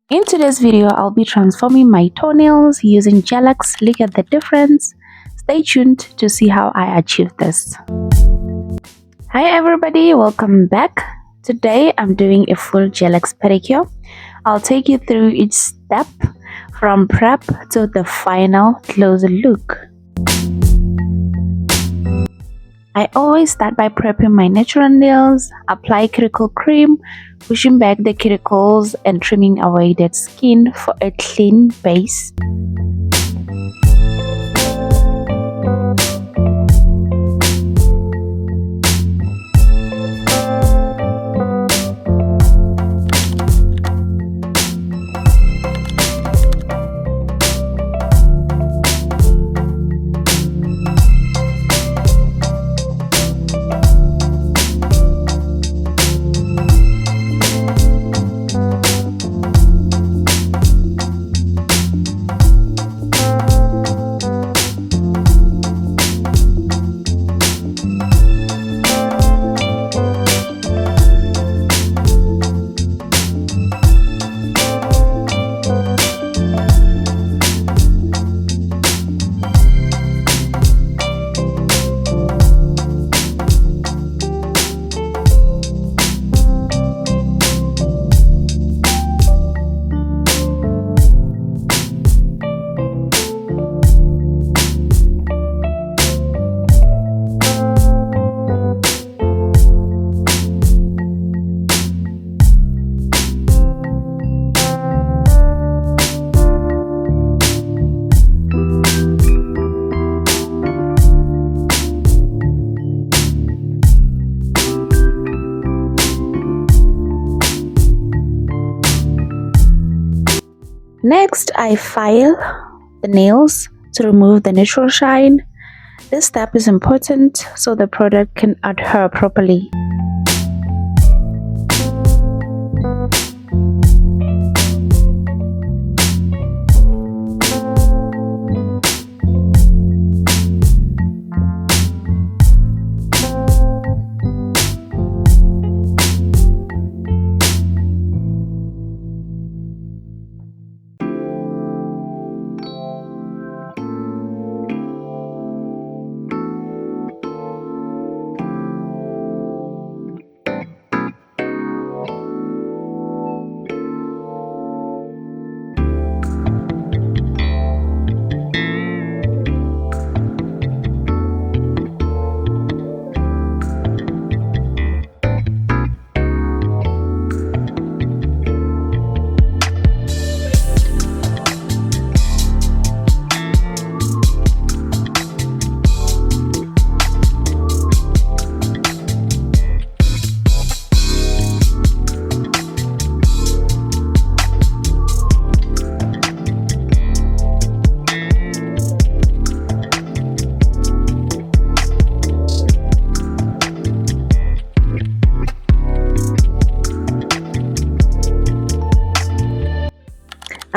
In today's video, I'll be transforming my toenails using gel-X. Look at the difference. Stay tuned to see how I achieve this. Hi everybody, welcome back. Today I'm doing a full gel-X pedicure. I'll take you through each step from prep to the final closer look. I always start by prepping my natural nails, apply cuticle cream, pushing back the cuticles and trimming away dead skin for a clean base. Next, I file the nails to remove the natural shine. This step is important so the product can adhere properly.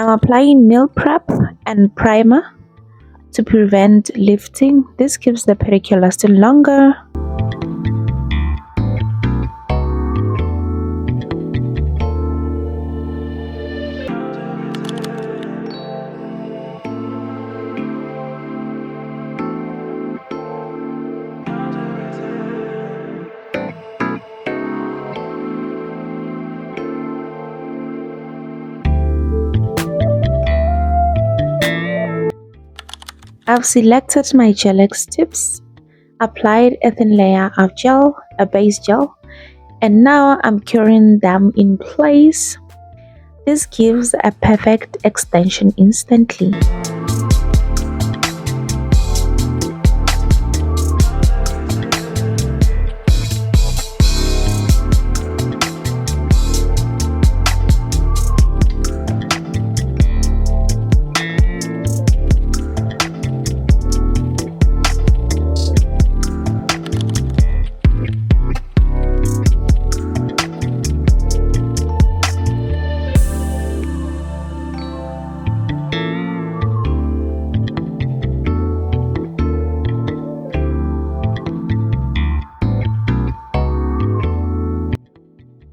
I'm applying nail prep and primer to prevent lifting. This keeps the pedicure lasting longer. I've selected my gel-X tips, applied a thin layer of gel, a base gel, and now I'm curing them in place. This gives a perfect extension instantly.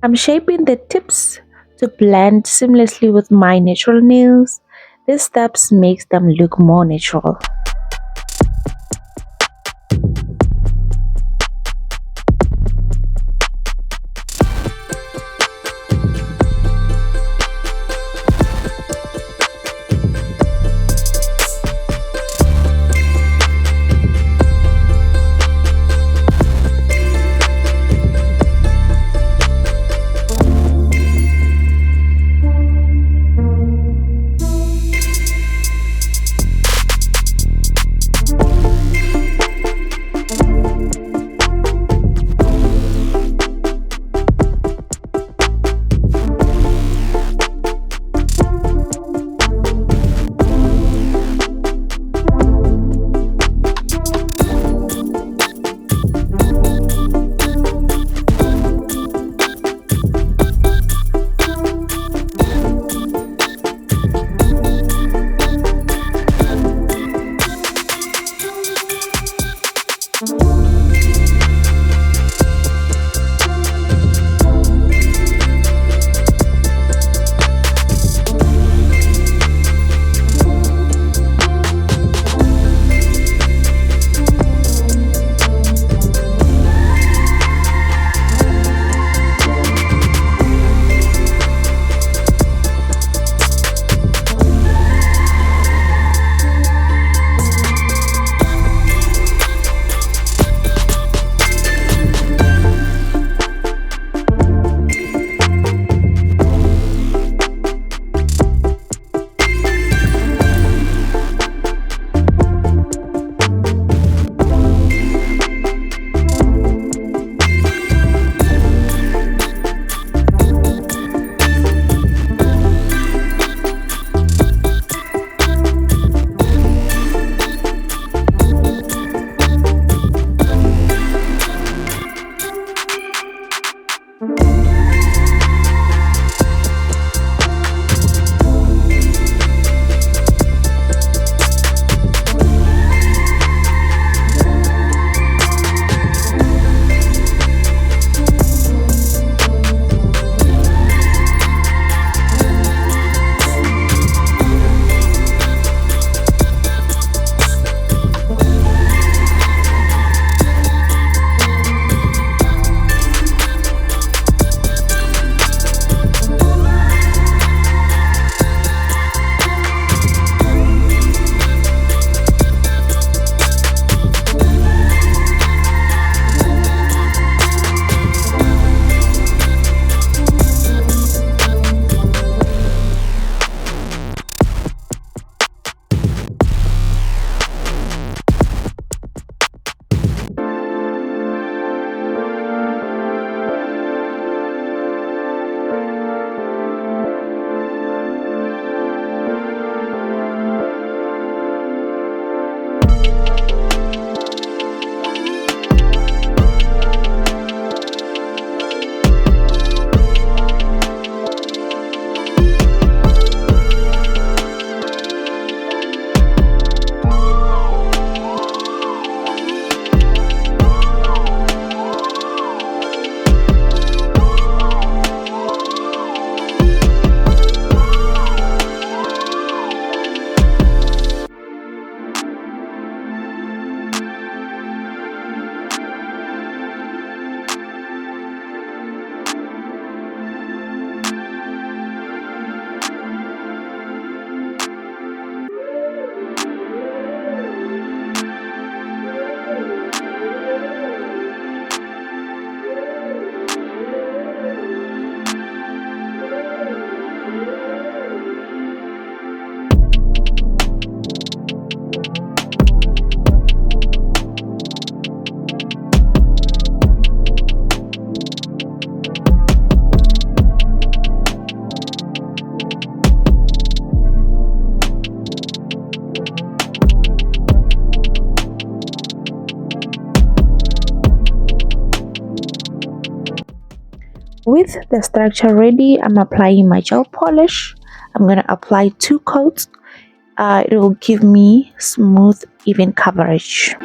I'm shaping the tips to blend seamlessly with my natural nails. These steps makes them look more natural. With the structure ready, I'm applying my gel polish. I'm going to apply 2 coats. It will give me smooth, even coverage.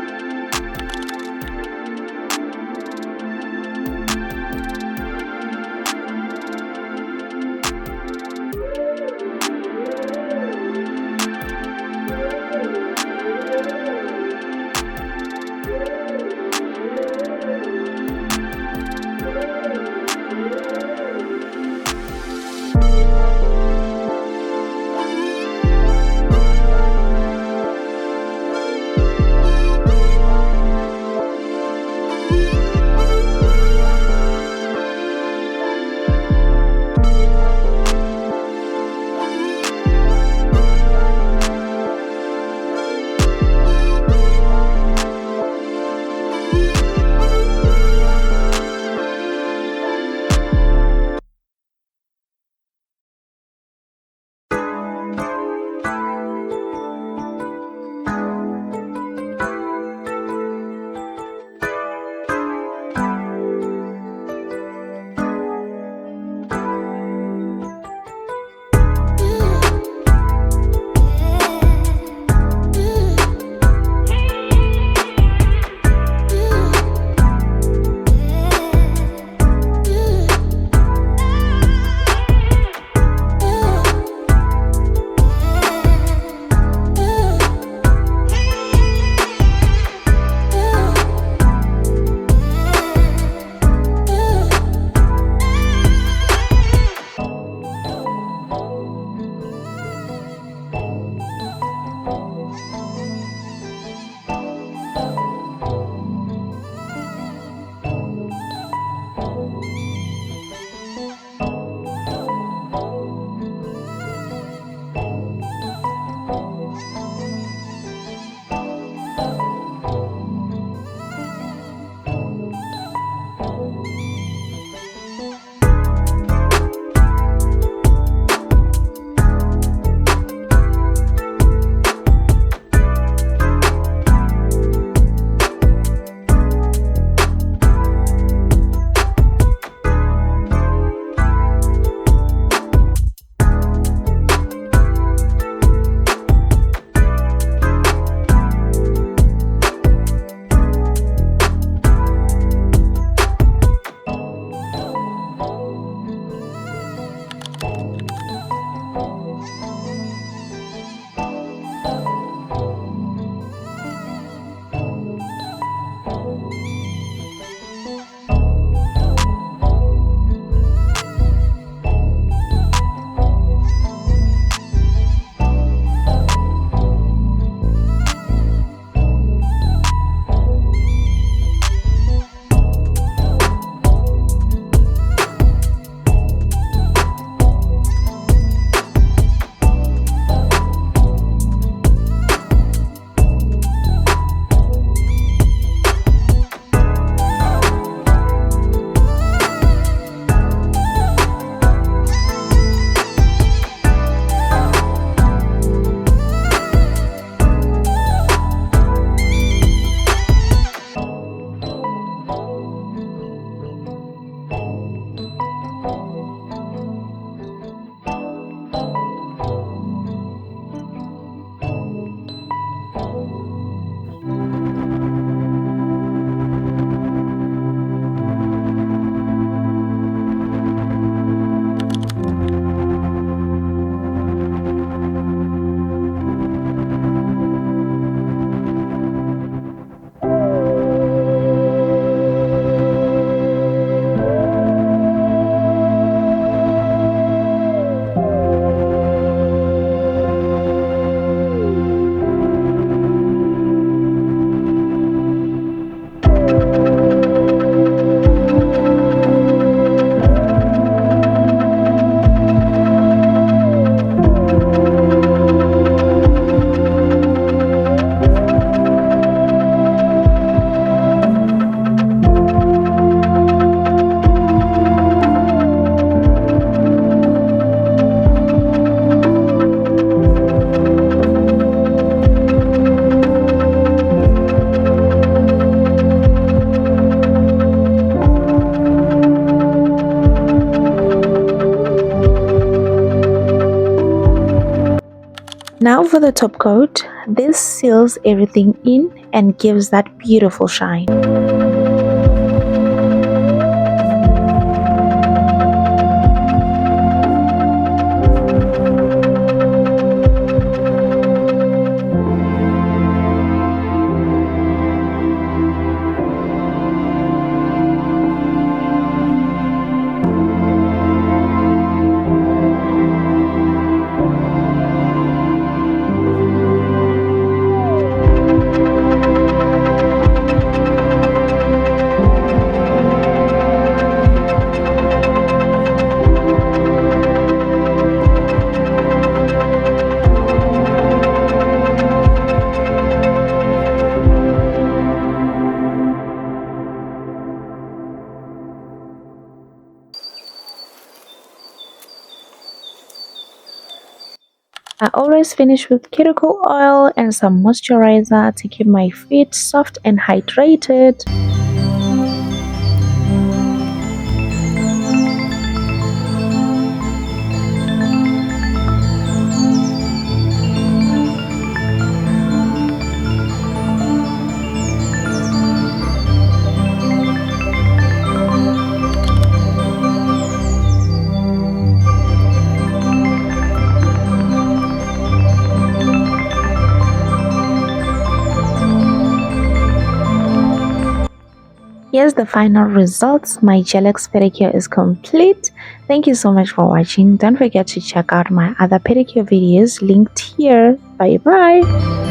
Now for the top coat, this seals everything in and gives that beautiful shine. I always finish with cuticle oil and some moisturizer to keep my feet soft and hydrated. Here's the final results. My Gel-X pedicure is complete. Thank you so much for watching. Don't forget to check out my other pedicure videos linked here. Bye bye.